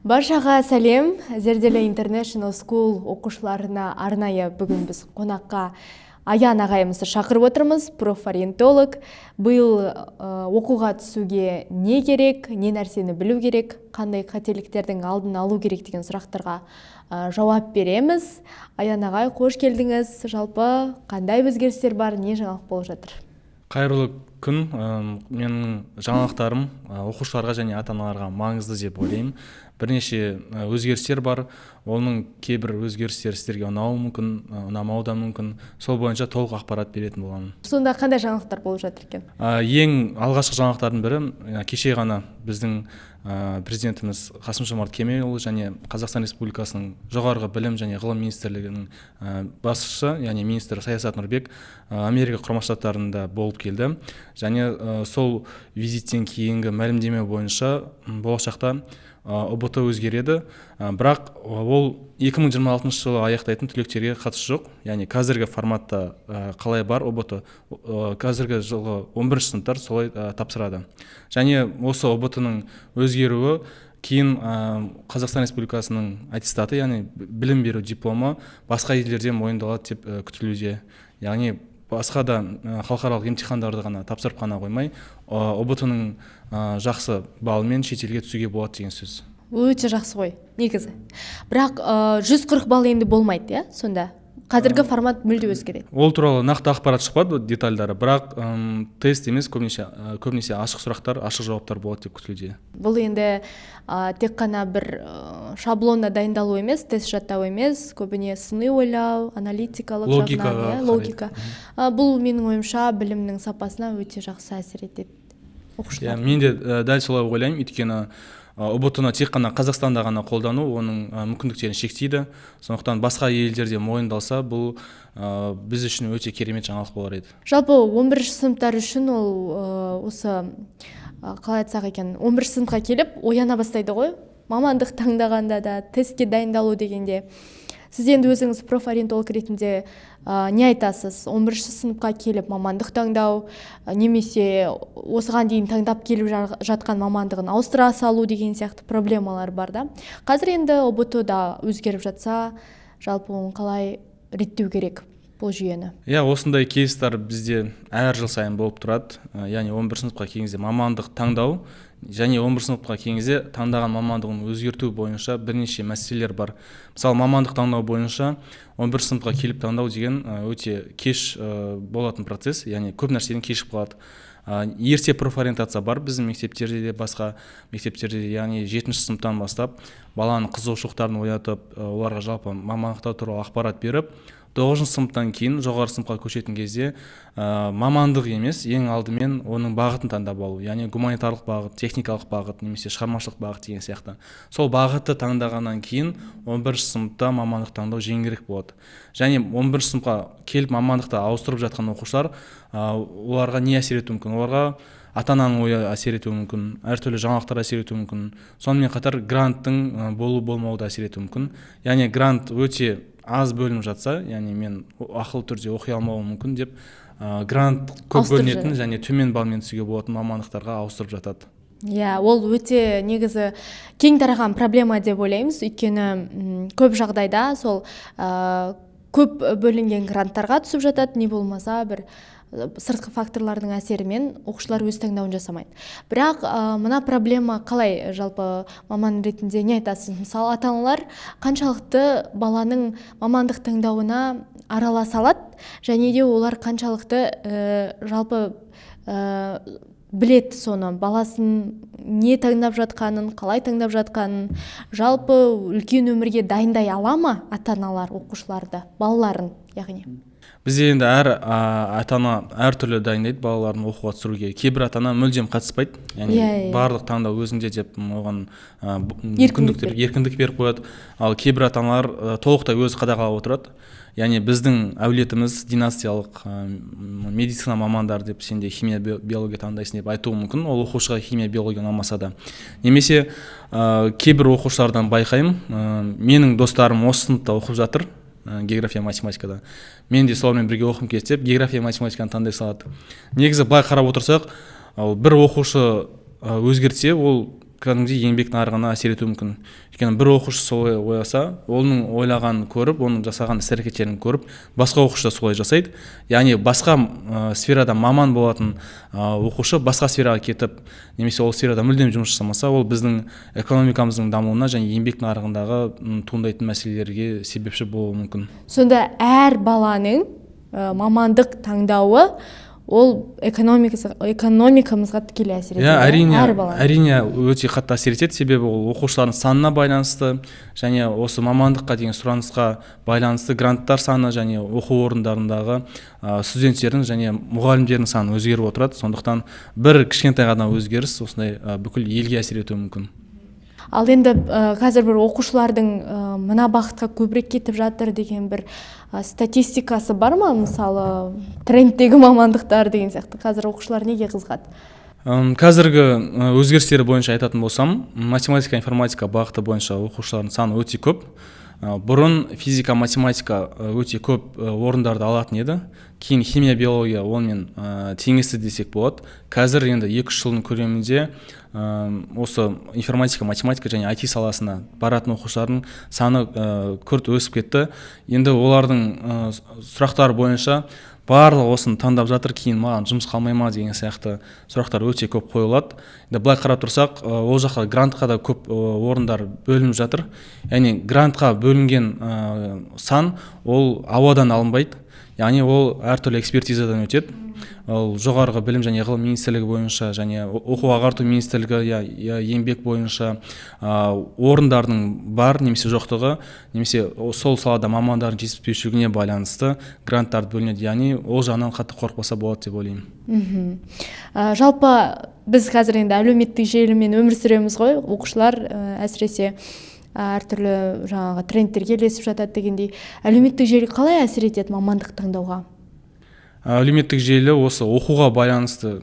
Баршаға сәлем. Зерделі International School оқушыларына арнайы бүгін біз қонаққа Аян ағайымызды шақырып отырмыз, профориентолог. Биыл оқуға түсуге не керек, не нәрсені білу керек, қандай қателіктердің алдын алу керек деген сұрақтарға жауап береміз. Аян ағай, қош келдіңіз. Жалпы қандай өзгерістер бар, не жаңалық болып жатыр? Қайырлы күн. Менің жаңалықтарым оқушыларға және ата-аналарға маңызды деп ойлаймын. Бірнеше өзгерістер бар. Оның кейбір өзгерістер сіздерге ұнауы мүмкін, ұнамауы да мүмкін. Сол бойынша толық ақпарат беретін боламын. Сонда қандай жаңалықтар болып жатыр екен? Ең алғашқы жаңалықтардың бірі кеше ғана біздің президентіміз Қасым-Жомарт Кемелұлы және Қазақстан Республикасының жоғарғы білім және ғылым министрлігінің басшысы, яғни министр Саясат Нұрбек Америка Құрама Штаттарында болып келді. Және сол визиттен кейінгі мәлімдеме бойынша болашақта ОБТ өзгереді, бірақ ол 2026 жылы аяқтайтын түлектерге қатысы жоқ. Яғни қазіргі форматта қалай бар ОБТ, қазіргі жылғы 11 сыныптар солай тапсырады. Және осы ОБТ-ның өзгеруі кейін Қазақстан Республикасының аттестаты, яғни білім беру дипломы басқа елдерде мойындалады деп күтілуде. Яғни басқа да халықаралық емтихандарды ғана тапсырып қана қоймай, ОБТ-ның жақсы балымен шетелге түсуге болады деген сөз. Ол өте жақсы ғой, негізі. Бірақ 140 балл енді болмайды, иә, сонда? Қазіргі формат мүлде өзгереді. Ол туралы нақты ақпарат шықпады, детальдары, бірақ тест емес, көбінесе ашық сұрақтар, ашық жауаптар болады деп күтілуде. Бұл енді тек қана бір шаблонна дайындалу емес, тест жаттау емес, көбіне сыни ойлау, аналитикалық жағынан, логика. Бұл менің ойымша білімнің сапасына өте жақсы әсер етеді. Мен де дәл солай ойлаймын, өйткені ОБТ-ны тек қана Қазақстанда ғана қолдану оның мүмкіндіктерін шектейді. Сондықтан басқа елдерде мойындалса, бұл біз үшін өте керемет жаңалық болар еді. Жалпы 11 сыныптар үшін ол осы қалай айтсақ екен, 11 сыныпқа келіп ояна бастайды ғой. Мамандық таңдағанда да, тестке дайындалу дегенде. Сіз енді өзіңіз профориентолог ретінде не айтасыз? 11 сыныпқа келіп мамандық таңдау, немесе осыған дейін таңдап келіп жатқан мамандығын ауыстыра салу деген сияқты проблемалар бар да. Қазір енді ОБТ да өзгеріп жатса, жалпы оны қалай реттеу керек бұл жүйені? Осындай кейстер бізде әр жыл сайын болып тұрады. Яғни 11 сыныпқа келгенде мамандық таңдау және 11 сыныпқа келгенде таңдаған мамандығын өзгерту бойынша бірнеше мәселелер бар. Мысалы, мамандық таңдау бойынша 11 сыныпқа келіп таңдау деген өте кеш болатын процесс, яғни көп нәрседен кешіп қалады. Ерте профориентация бар біздің мектептерде де, басқа мектептерде де, яғни 7 сыныптан бастап баланың қызығушылықтарын оятып, оларға жалпы мамандықтар туралы ақпарат беріп, 9 сыныптан кейін жоғары сыныпқа көшетін кезде мамандық емес, ең алдымен оның бағытын таңдап алу, яғни гуманитарлық бағыт, техникалық бағыт, немесе шығармашылық бағыт деген сияқты. Сол бағытты таңдағаннан кейін 11 сыныпта мамандық таңдау жеңілдірек болады. Және 11 сыныпқа келіп мамандықты ауыстырып жатқан оқушылар, оларға не әсер етуі мүмкін? Оларға ата-ананың ойы әсер етуі мүмкін, әртүрлі жаңалықтар әсер етуі мүмкін. Сонымен қатар гранттың болу-болмауы да әсер етуі мүмкін. Яғни грант өте аз бөлініп жатса, яғни мен ақылы түрде оқи алмауым мүмкін деп, грант көп бөлінетін және төмен балмен түсуге болатын мамандықтарға ауыстырып жатады. Ол өте негізі кең тараған проблема деп ойлаймыз, өйткені көп жағдайда сол көп бөлінген гранттарға түсіп жатады, не болмаса бір сыртқы факторлардың әсерімен оқушылар өз таңдауын жасамайды. Бірақ мына проблема қалай, жалпы маман ретінде не айтасыз? Мысалы, ата-аналар қаншалықты баланың мамандық таңдауына араласа алады, және де олар қаншалықты жалпы білет соны, баласын не таңдап жатқанын, қалай таңдап жатқанын, жалпы үлкен өмірге дайындай ала ма ата-аналар оқушыларды, балаларын, яғни? Бізде енді әр ата-ана әртүрлі дайындайды балаларын оқуға түсіруге. Кейбір ата-ана мүлдем қатыспайды. Яғни барлық таңдау өзінде деп оған еркіндік беріп қояды. Ал кейбір ата-аналар толықтай өзі қадағалап отырады. Яғни біздің әулетіміз династиялық медицина мамандары деп, сенде химия биология таңдайсың деп айтуы мүмкін. Ол оқушыға химия биология ұнамаса да. Немесе кейбір оқушылардан байқаймын, менің достарым осы сыныпта оқып жатыр, география математикада. Мен де солармен бірге оқым келеді деп, география математиканы таңдай салады. Негізі былай қарап отырсақ, бір оқушы өзгертсе, ол кәдімгідей еңбек нарығына әсер етуі мүмкін. Өйткені бір оқушы солай ойласа, оның ойлағанын көріп, оның жасаған іс-әрекеттерін көріп, басқа оқушы да солай жасайды. Яғни басқа сферада маман болатын оқушы басқа сфераға кетіп, немесе ол сферада мүлдем жұмыс жасамаса, ол біздің экономикамыздың дамуына және еңбек нарығындағы туындайтын мәселелерге себепші болуы мүмкін. Сонда әр баланың мамандық таңдауы ол экономикамызға тікелей әсер етеді. Әрине өте қатты әсер етеді, себебі ол оқушылардың санына байланысты және осы мамандыққа деген сұранысқа байланысты гранттар саны және оқу орындарындағы студенттердің және мұғалімдердің саны өзгеріп отырады. Сондықтан бір кішкентай ғана өзгеріс осындай бүкіл елге әсер етуі мүмкін. Ал енді қазір бір оқушылардың мына бағытқа көбірек кетіп жатыр деген бір статистикасы бар ма? Мысалы, трендтегі мамандықтар деген сияқты. Қазір оқушылар неге қызығады? Қазіргі өзгерістері бойынша айтатын болсам, математика, информатика бағыты бойынша оқушылардың саны өте көп. Бұрын физика, математика өте көп орындарды алатын еді. Кейін химия, биология онымен теңесті десек болады. Қазір енді 2-3 жылдың көлемінде осы информатика, математика және IT саласына баратын оқушылардың саны күрт өсіп кетті. Енді олардың сұрақтары бойынша барлығы осыны таңдап жатыр, кейін маған жұмыс қалмай ма деген сияқты сұрақтар өте көп қойылады. Енді былай қарап тұрсақ, ол жаққа грантқа да көп орындар бөлініп жатыр. Яғни грантқа бөлінген сан ол ауадан алынбайды. Яғни ол әртүрлі экспертизадан өтеді. Ол жоғарғы білім және ғылым министрлігі бойынша және оқу ағарту министрлігі еңбек бойынша орындардың бар немесе жоқтығы, немесе сол салада мамандардың жетіспеушілігіне байланысты гранттар бөлінеді. Яғни ол жағынан қатты қорықпаса болады деп ойлаймын. Жалпы біз қазір енді әлеуметтік желімен өмір сүреміз ғой, оқушылар әсіресе әртүрлі жаңағы трендтерге ілесіп жатады дегендей. Әлеуметтік желі қалай әсер етеді мамандық таңдауға? Әлеуметтік желі осы оқуға байланысты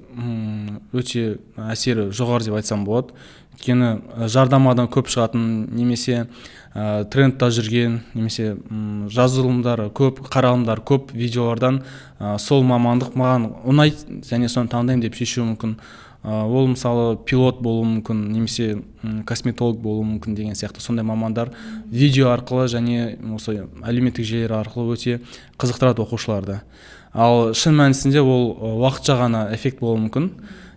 өте әсері жоғары деп айтсам болады. Өйткені жарнамадан көп шығатын, немесе трендта жүрген, немесе жазылымдар көп, қаралымдар көп видеолардан сол мамандық маған ұнайды және соны таңдаймын деп шешуі мүмкін. Ол мысалы пилот болуы мүмкін, немесе косметолог болуы мүмкін деген сияқты сондай мамандар видео арқылы және осы әлеуметтік желілер арқылы өте қызықтырады оқушыларды. Ал шын мәнісінде ол уақытша ғана эффект болуы мүмкін.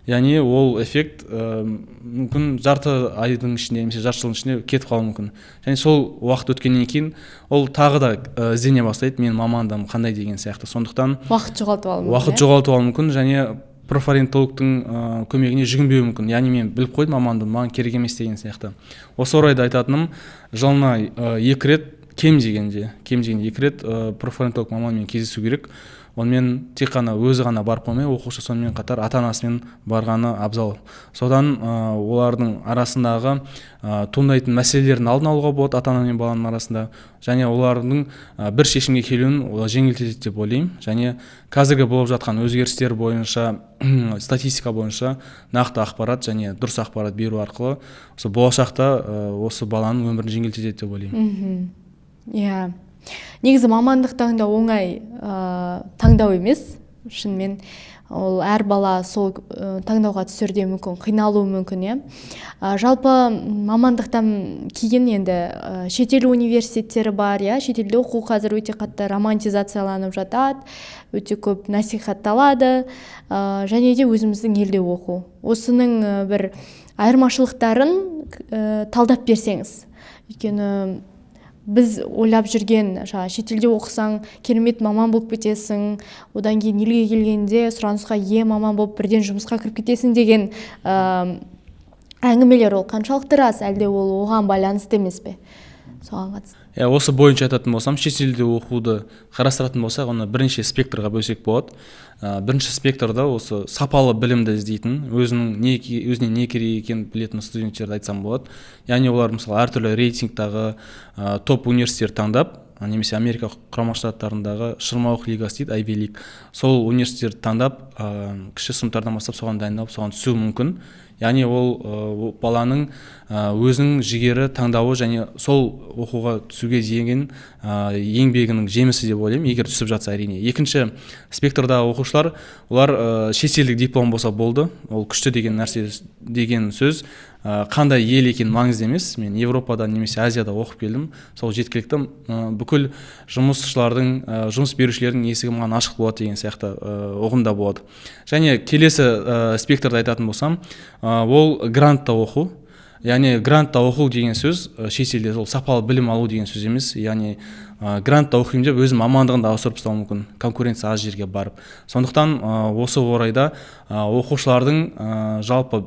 Яғни ол эффект мүмкін жарты айдың ішінде немесе жарты жылдың ішінде кетіп қалуы мүмкін. Және сол уақыт өткеннен кейін ол тағы да іздене бастайды, мен мамандығым қандай деген сияқты. Сондықтан уақыт жоғалтып алуы мүмкін және профориентологтың көмегіне жүгінбеуі мүмкін. Яғни мен біліп қойдым, мамандығым маған керек емес деген сияқты. Осы орайда айтатыным, жылына 2 рет, кем дегенде 2 рет профориентолог маманмен кездесу керек. Онымен тек қана өзі ғана барып қоймай, оқушы сонымен қатар ата-анасымен барғаны абзал. Содан олардың арасындағы туындайтын мәселелердің алдын алуға болады ата-ана мен баланың арасында, және олардың бір шешімге келуін жеңілдетеді деп ойлаймын. Және қазіргі болып жатқан өзгерістер бойынша, статистика бойынша нақты ақпарат және дұрыс ақпарат беру арқылы осы болашақта осы баланың өмірін жеңілдетеді деп ойлаймын. Иә. Негізі мамандық таңдау оңай таңдау емес. Шынымен ол әр бала сол таңдауға түсерде мүмкін, қиналуы мүмкін, иә. Жалпы мамандықтан кейін енді шетел университеттері бар, иә. Шетелде оқу қазір өте қатты романтизацияланып жатады, өте көп насихатталады, және де өзіміздің елде оқу. Осының бір айырмашылықтарын талдап берсеңіз. Өйткені біз ойлап жүрген, шетелде оқысаң керемет маман болып кетесің, одан кейін елге келгенде сұранысқа ие маман болып бірден жұмысқа кіріп кетесің деген әңгімелер ол қаншалықты рас, әлде ол оған байланысты емес пе? Соған қатысты. Осы бойынша айтатын болсам, шетелде оқуды қарастыратын болсақ, оны бірнеше спектрға бөлсек болады. Бірінші спектрда осы сапалы білімді іздейтін, өзіне не керек екенін білетін студенттерді айтсам болады. Яғни олар мысалы әртүрлі рейтингтағы топ университет таңдап, немесе Америка құрама штаттарындағы шырмауық лигасы дейді, Ivy League. Сол университетті таңдап, кіші сыныптардан бастап соған дайындалып, соған түсу мүмкін. Яғни ол баланың өзінің жігері таңдауы және сол оқуға түсуге деген еңбегінің жемісі деп ойлаймын, егер түсіп жатса әрине. Екінші спектрдағы оқушылар, олар шетелдік диплом болса болды. Ол күшті деген нәрсе деген сөз. қандай ел екені маңызды емес. Мен Европада немесе Азияда оқып келдім, сол жеткілікті. Бүкіл жұмысшылардың, жұмыс берушілердің есігі маған ашық болады деген сияқты ұғымда болады. Және келесі спектрді айтатын болсам, ол грантта оқу. Яғни грантта оқу деген сөз шетелде сол сапалы білім алу деген сөз емес. Яғни грантта оқимын деп өзім мамандығын да ауыстырып тастауы мүмкін, конкуренция аз жерге барып. Сондықтан осы орайда оқушылардың жалпы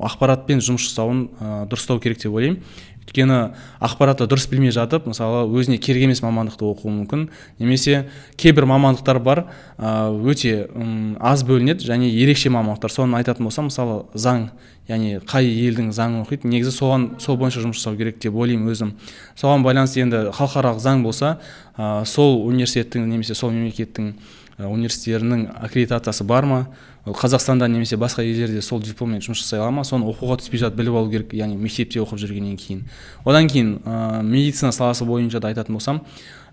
ақпаратпен жұмыс жасауын дұрыстау керек деп ойлаймын. Өйткені ақпаратты дұрыс білмей жатып, мысалы өзіне керек емес мамандықты оқуы мүмкін, немесе кейбір мамандықтар бар, өте аз бөлінеді және ерекше мамандықтар. Соны айтатын болсам, мысалы заң, яғни қай елдің заңын оқиды, негізі сол бойынша жұмыс жасау керек деп ойлаймын өзім. Соған байланысты енді халықаралық заң болса, сол университеттің немесе сол мемлекеттің университеттерінің аккредитациясы бар ма, Қазақстанда немесе басқа елдерде сол дипломмен жұмыс жасай ала ма, соны оқуға түспей жатып біліп алу керек, яғни мектепте оқып жүргеннен кейін. Одан кейін медицина саласы бойынша да айтатын болсам,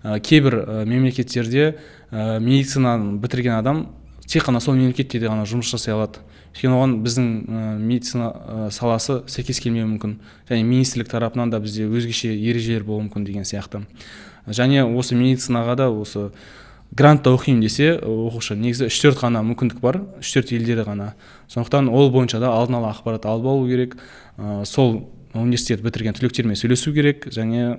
кейбір мемлекеттерде медицинаны бітірген адам тек қана сол мемлекетте де ғана жұмыс жасай алады. Өйткені оған біздің медицина саласы сәйкес келмеуі мүмкін, және министрлік тарапынан да бізде өзгеше ережелер болуы мүмкін деген сияқты. Және осы медицинаға да осы грантта оқимын десе, оқушы негізі 3-4 ғана мүмкіндік бар, 3-4 елдері ғана. Сондықтан ол бойынша да алдын ала ақпарат алып алу керек, сол университет бітірген түлектермен сөйлесу керек, және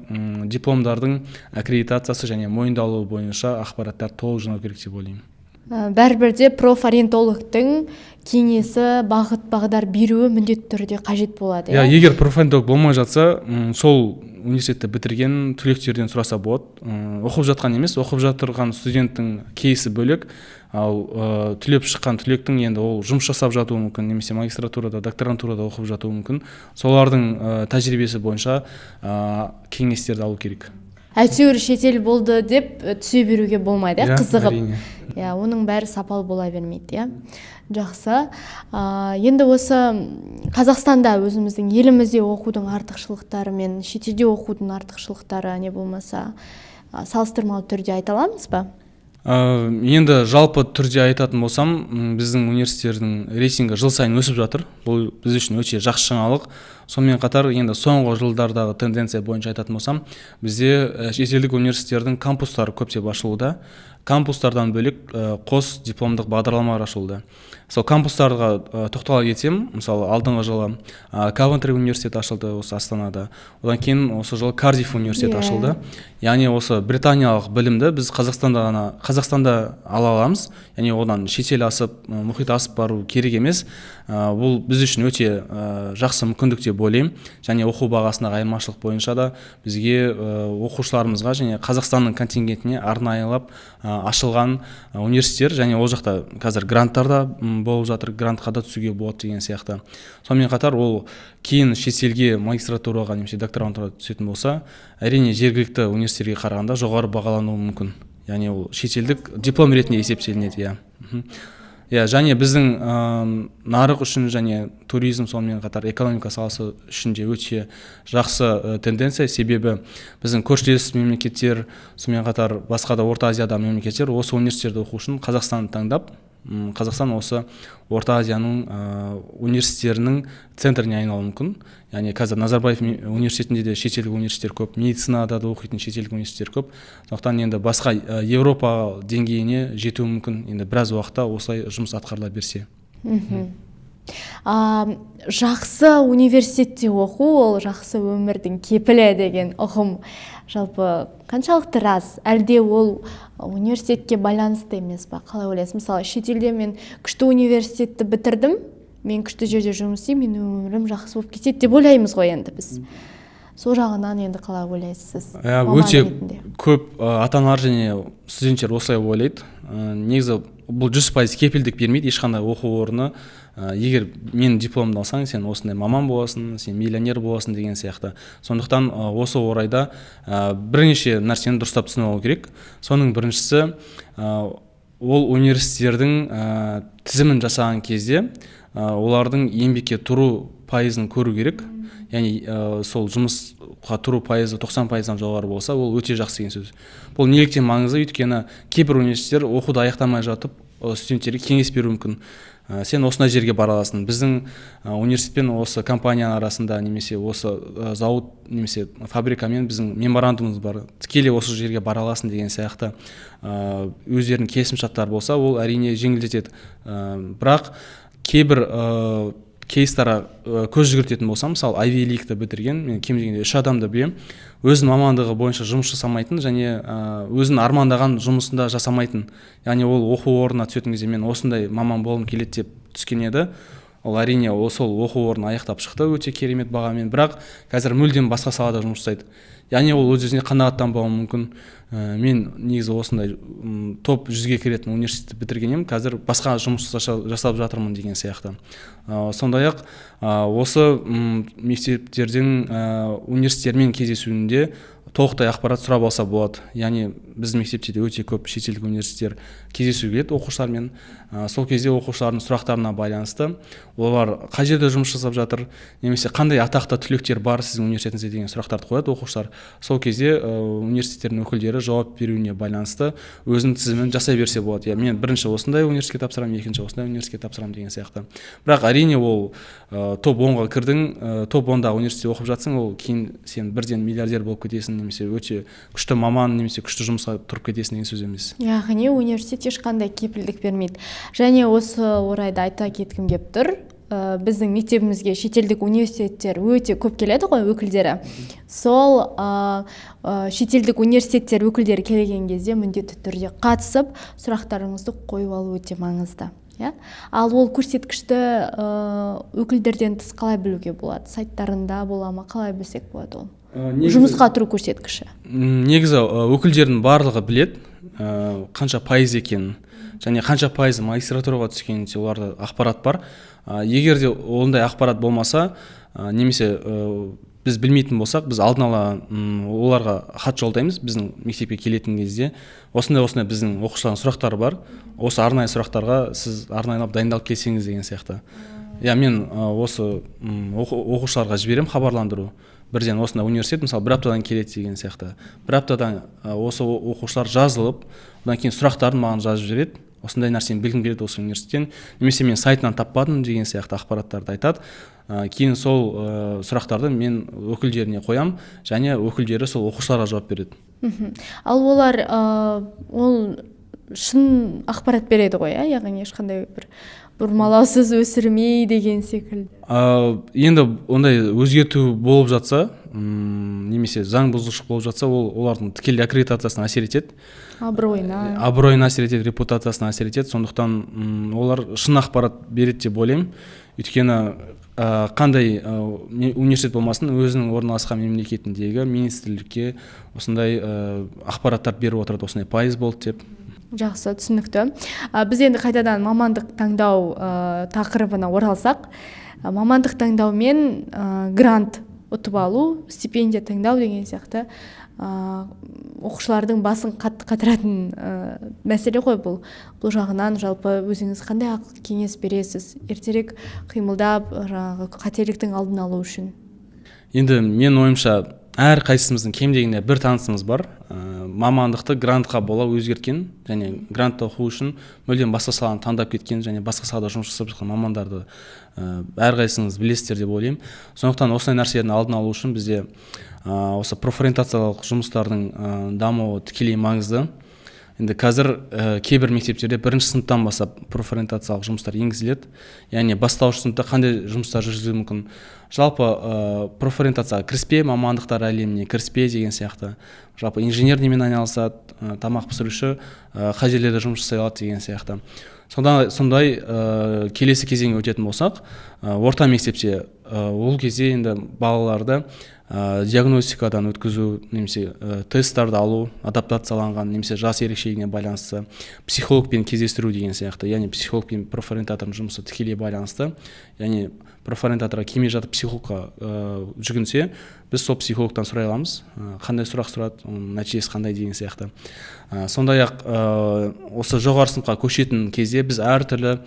дипломдардың аккредитациясы және мойындалуы бойынша ақпараттар толық жинау керек деп ойлаймын. Бәрібірде профориентологтың кеңесі, бағыт бағдар беруі міндетті түрде қажет болады. Егер профориентолог болмай жатса, сол университетті бітірген түлектерден сұраса болады. Оқып жатқан емес, оқып жатырған студенттің кейсі бөлек, ал түлеп шыққан түлектің енді ол жұмыс жасап жатуы мүмкін, немесе магистратурада, докторантурада оқып жатуы мүмкін. Солардың тәжірибесі бойынша кеңестерді алу керек. Әйтеуір шетел болды деп түсе беруге болмайды, қызығып. Оның бәрі сапалы бола бермейді. Жақсы. Енді осы Қазақстанда өзіміздің елімізде оқудың артықшылықтары мен шетелде оқудың артықшылықтары не болмаса салыстырмалы түрде айта аламыз ба? Енді жалпы түрде айтатын болсам, біздің университеттердің рейтингі жыл сайын өсіп жатыр. Бұл біз үшін өте жақсы жаңалық. Сонымен қатар енді соңғы жылдардағы тенденция бойынша айтатын болсам, бізде шетелдік университеттердің кампустары көптеп ашылуда. Кампустардан бөлек қос дипломдық бағдарламалар ашылды. Сол кампустарға тоқтала кетсем, мысалы алдыңғы жылы Кавентри университеті ашылды осы Астанада. Одан кейін осы жылы Кардиф университеті ашылды. Яғни осы британиялық білімді біз Қазақстанда ала аламыз. Яғни одан шетел асып, мұхит асып бару керек емес. Бұл біз үшін өте жақсы мүмкіндік деп ойлаймын. Және оқу бағасындағы айырмашылық бойынша да бізге оқушыларымызға және Қазақстанның контингентіне арнайылап ашылған университеттер, және ол жақта қазір гранттар да болып жатыр, грантқа да түсуге болады деген сияқты. Сонымен қатар ол кейін шетелге магистратураға немесе докторантураға түсетін болса, әрине жергілікті университеттерге қарағанда жоғары бағалануы мүмкін. Яғни ол шетелдік диплом ретінде есептелінеді. Және біздің нарық үшін және туризм, сонымен қатар экономика саласы үшін де өте жақсы тенденция. Себебі біздің көршілес мемлекеттер, сонымен қатар басқа да Орта Азияда мемлекеттер осы университеттерді оқу үшін Қазақстанды таңдап, Қазақстан осы Орта Азияның университеттерінің центріне айналуы мүмкін. Яғни қазір Назарбаев университетінде де шетелдік университеттер көп, медицинада да оқитын шетелдік университеттер көп. Сондықтан енді басқа Европа деңгейіне жетуі мүмкін. Енді біраз уақытта осылай жұмыс атқарыла берсе. Жақсы университетте оқу ол жақсы өмірдің кепілі деген ұғым жалпы қаншалықты рас? Әлде ол университетке байланысты емес па? Қалай ойлайсыз? Мысалы, шетелде мен күшті университетті бітірдім, мен күшті жерде жұмыс істеймін, менің өмірім жақсы болып кетеді деп ойлаймыз ғой енді біз. Сол жағынан енді қалай ойлайсыз? Өте көп ата-аналар және студенттер осылай ойлайды. Негізі бұл 100% кепілдік бермейді ешқандай оқу орны. Егер мен дипломды алсаң, сен осындай маман боласың, сен миллионер боласың деген сияқты. Сондықтан осы орайда бірнеше нәрсені дұрыстап түсініп алу керек. Соның біріншісі, ол университеттердің тізімін жасаған кезде олардың еңбекке тұру пайызын көру керек. Яғни сол жұмысқа тұру пайызы 90%-дан жоғары болса, ол өте жақсы деген сөз. Бұл неліктен маңызды? Өйткені кейбір университеттер оқуды аяқтамай жатып студенттерге кеңес беру мүмкін. сен осындай жерге бара аласың. Біздің университет пен осы компанияның арасында немесе осы зауыт немесе фабрикамен біздің меморандумымыз бар, тікелей осы жерге бара аласың деген сияқты өздерінің келісімшарттары болса, ол әрине жеңілдетеді. Бірақ кейбір кейстарға көз жүгіртетін болсам, мысалы Ivy League'ді бітірген, мен кем дегенде 3 адамды білемін, өзінің мамандығы бойынша жұмыс жасамайтын және өзінің армандаған жұмысында жасамайтын. Яғни ол оқу орнына түсетін кезде мен осындай маман болғым келеді деп түскен еді. Ол әрине сол оқу орнын аяқтап шықты өте керемет бағамен, бірақ қазір мүлдем басқа салада жұмыс жасайды. Яғни ол өз-өзіне қанағаттанбауы мүмкін. Мен негізі осындай топ 100-ге кіретін университетті бітірген едім, қазір басқа жұмыс жасап жатырмын деген сияқты. Сондай-ақ осы мектептердің университеттермен кездесуінде толықтай ақпарат сұрап алса болады. Яғни біздің мектепте де өте көп шетелдік университеттер кездесуге келеді оқушылармен. Сол кезде оқушылардың сұрақтарына байланысты олар қай жерде жұмыс жасап жатыр, немесе қандай атақты түлектер бар сіздің университетіңізде деген сұрақтарды қояды оқушылар. Сол кезде университеттердің өкілдері жауап беруіне байланысты өзінің тізімін жасай берсе болады. Мен бірінші осындай университетке тапсырамын, екінші осындай университетке тапсырамын деген сияқты. Бірақ әрине ол топ 10-ға кірдің, топ 10-дағы университетте оқып жатсың, ол кейін сен бірден миллиардер болып кетесің, немесе өте күшті маман, немесе күшті жұмысқа тұрып кетесің деген сөз емес. Яғни университет ешқандай кепілдік бермейді. Және осы орайда айта кеткім келіп тұр, біздің мектебімізге шетелдік университеттер өте көп келеді ғой өкілдері. Сол шетелдік университеттер өкілдері келген кезде міндетті түрде қатысып, сұрақтарыңызды қойып алу өте маңызды. Ал ол көрсеткішті өкілдерден тыс қалай білуге болады? Сайттарында бола ма, қалай білсек болады ол? Жұмысқа тұру көрсеткіші. Негізі өкілдердің барлығы білет, қанша пайыз екенін, және қанша пайызы магистратураға түскенінде оларда ақпарат бар. Егер де ондай ақпарат болмаса, немесе біз білмейтін болсақ, біз алдын ала оларға хат жолдаймыз. Біздің мектепке келетін кезде осындай біздің оқушылардың сұрақтары бар. Осы арнайы сұрақтарға сіз арнайлап дайындалып келсеңіз деген сияқты. Мен осы оқушыларға жіберем хабарландыру. Бірден осында университет, мысалы, бір аптадан келеді деген сияқты. Бір аптадан осы оқушылар жазылып, одан кейін сұрақтарын маған жазып жібереді. Осындай нәрсені білгім келеді осы университеттен, немесе мен сайтынан таппадым деген сияқты ақпараттарды айтады. Кейін сол сұрақтарды мен өкілдеріне қоям, және өкілдері сол оқушыларға жауап береді. Ал олар ол шын ақпарат береді ғой, яғни ешқандай бір бұрмалаусыз өсірмей деген секілді. Енді ондай өзгерту болып жатса, немесе заң бұзушылық болып жатса, ол олардың тікелей аккредитациясына әсер етеді. Абыройына әсер етеді, репутациясына әсер етеді. Сондықтан олар шын ақпарат береді деп ойлаймын. Өйткені қандай университет болмасын, өзінің орналасқан мемлекетіндегі министрлікке осындай ақпараттар беріп отырады, осындай пайыз болды деп. Жақсы, түсінікті. Біз енді қайтадан мамандық таңдау тақырыбына оралсақ, мамандық таңдаумен грант ұтып алу, стипендия таңдау деген сияқты оқушылардың басын қатты қатыратын мәселе ғой бұл. Бұл жағынан жалпы өзіңіз қандай кеңес бересіз? Ертерек қимылдап, қателіктің алдын алу үшін. Енді мен ойымша әр қайсымыздың кем дегенде бір танысымыз бар. Мамандықты грантқа бола өзгерткен, және грантты оқу үшін мүлдем басқа саланы таңдап кеткен, және басқа салада жұмыс жасап жатқан мамандарды әрқайсыңыз білесіздер деп ойлаймын. Сондықтан осындай нәрселердің алдын алу үшін бізде осы профориентациялық жұмыстардың дамуы тікелей маңызды. Енді қазір кейбір мектептерде бірінші сыныптан бастап профориентациялық жұмыстар енгізіледі. Яғни бастауыш сыныпта қандай жұмыстар жүргізілуі мүмкін? Жалпы профориентацияға кіріспе, мамандықтар әлеміне кіріспе деген сияқты. Жалпы инженер немен айналысады, тамақ пісіруші қай жерлерде жұмыс жасай алады деген сияқты. Сондай келесі кезеңге өтетін болсақ, орта мектепте ол кезде енді балаларды диагностикадан өткізу, немесе тесттарды алу, адаптацияланған, немесе жас ерекшелігіне байланысты психологпен кездестіру деген сияқты. Яғни психолог пен профориентатордың жұмысы тікелей байланысты. Яғни профориентаторға келмей жатып психологқа жүгінсе, біз сол психологтан сұрай аламыз, қандай сұрақ сұрады, оның нәтижесі қандай деген сияқты. Сондай-ақ осы жоғары сыныпқа көшетін кезде біз әртүрлі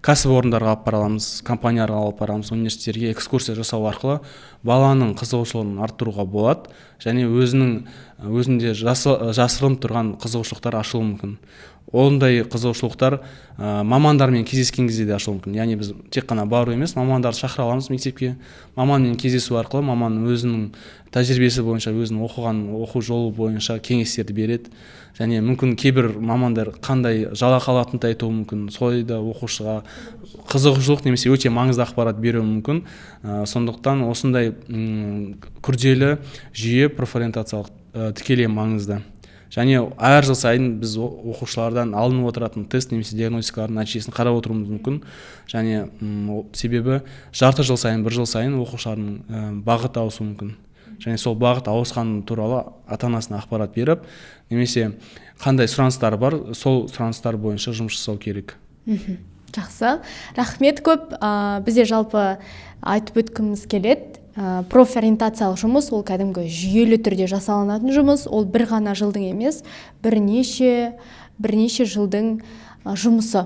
кәсіпорындарға алып бара аламыз, компанияларға алып барамыз, университеттерге экскурсия жасау арқылы баланың қызығушылығын арттыруға болады, және өзінде жасырынып тұрған қызығушылықтар ашылуы мүмкін. ондай қызығушылықтар мамандармен кездескен кезде де ашылуы мүмкін. Яғни біз тек қана бару емес, мамандарды шақыра аламыз мектепке. Маманмен кездесу арқылы маман өзінің тәжірибесі бойынша, өзінің оқыған оқу жолы бойынша кеңестерді береді. Және мүмкін кейбір мамандар қандай жалақы алатынын да айтуы мүмкін. Солай да оқушыға қызығушылық немесе өте маңызды ақпарат беруі мүмкін. Сондықтан осындай күрделі жүйе профориентациялық тікелей маңызды. Және әр жыл сайын біз оқушылардан алынып отыратын тест немесе диагностикалардың нәтижесін қарап отыруымыз мүмкін. Және себебі жарты жыл сайын, бір жыл сайын оқушылардың бағыт ауысуы мүмкін. Және сол бағыт ауысқаны туралы ата-анасына ақпарат беріп, немесе қандай сұраныстары бар, сол сұраныстар бойынша жұмыс жасау керек. Жақсы, рахмет көп. Бізде жалпы айтып өткіміз келеді. Профориентациялық жұмыс ол кәдімгі жүйелі түрде жасалынатын жұмыс. Ол бір ғана жылдың емес, бірнеше жылдың жұмысы.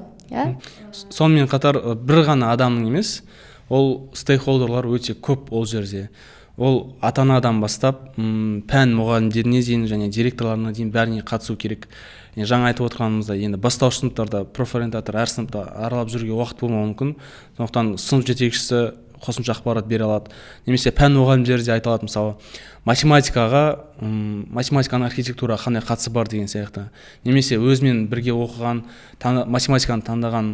Сонымен қатар бір ғана адамның емес, ол стейкхолдерлар өте көп ол жерде. Ол ата-анадан бастап пән мұғалімдеріне дейін және директорларына дейін бәріне қатысу керек. Жаңа айтып отырғанымызда, енді бастауыш сыныптарда профориентатор әр сыныпта аралап жүруге уақыт болмауы мүмкін. Сондықтан сынып жетекшісі қосымша ақпарат бере алады. Немесе пән мұғалімдері де айта алады, мысалы математиканың архитектураға қандай қатысы бар деген сияқты. Немесе өзімен бірге оқыған, математиканы таңдаған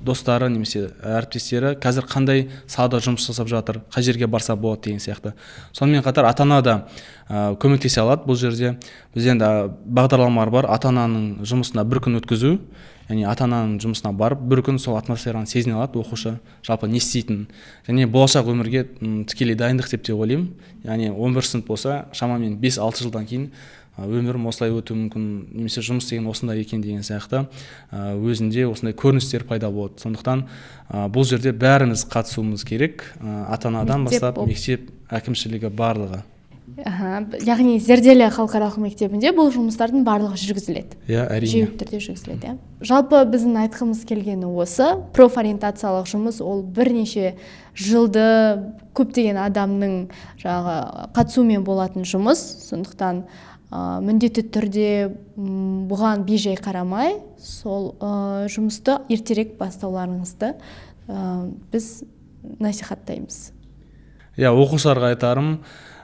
достары немесе әріптестері қазір қандай салада жұмыс жасап жатыр, қай жерге барса болады деген сияқты. Сонымен қатар ата-ана да көмектесе алады бұл жерде. Бізде енді бағдарламалар бар, ата-ананың жұмысына бір күн өткізу. Яғни ата-ананың жұмысына барып, бір күн сол атмосфераны сезіне алады оқушы, жалпы не істейтінін. Және болашақ өмірге тікелей дайындық деп те ойлаймын. Яғни 11 сынып болса, шамамен 5-6 жылдан кейін өмірім осылай өтуі мүмкін, немесе жұмыс деген осындай екен деген сияқты өзінде осындай көріністер пайда болады. Сондықтан бұл жерде бәріміз қатысуымыз керек, ата-анадан бастап мектеп әкімшілігі барлығы. Яғни Зерделі халықаралық мектебінде бұл жұмыстардың барлығы жүргізіледі. Әрине. Жүйелі түрде жүргізіледі. Жалпы біздің айтқымыз келгені осы. Профориентациялық жұмыс ол бірнеше жылды көптеген адамның қатысуымен болатын жұмыс. Сондықтан міндетті түрде бұған бей-жай қарамай, сол жұмысты ертерек бастауларыңызды біз насихаттаймыз. Оқушыларға айтарым,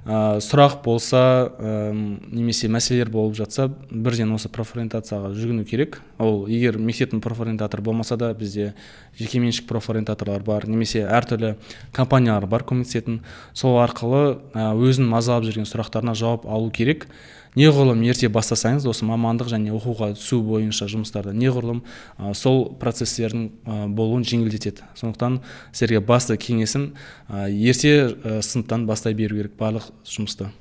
сұрақ болса, немесе мәселелер болып жатса, бірден осы профориентацияға жүгіну керек. Ол егер мектептің профориентаторы болмаса да, бізде жекеменшік профориентаторлар бар, немесе әртүрлі компаниялар бар көмектесетін. Сол арқылы өзінің мазалап жүрген сұрақтарына жауап алу керек. Неғұрлым ерте бастасаңыз, осы мамандық және оқуға түсу бойынша жұмыстарда неғұрлым сол процесстердің болуын жеңілдетеді. Сондықтан сіздерге басты кеңесім ерте сыныптан бастай беру керек барлық жұмысты.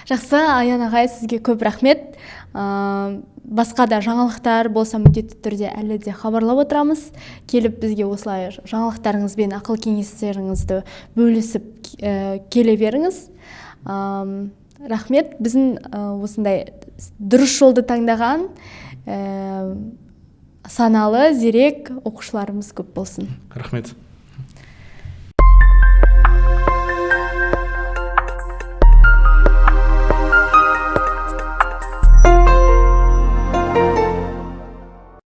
Жақсы, Аян ағай, сізге көп рахмет. Басқа да жаңалықтар болса міндетті түрде әлі де хабарлап отырамыз. Келіп бізге осылай жаңалықтарыңызбен ақыл кеңестеріңізді бөлісіп келе беріңіз. Рахмет, біздің осындай дұрыс жолды таңдаған саналы, зерек оқушыларымыз көп болсын. Рахмет.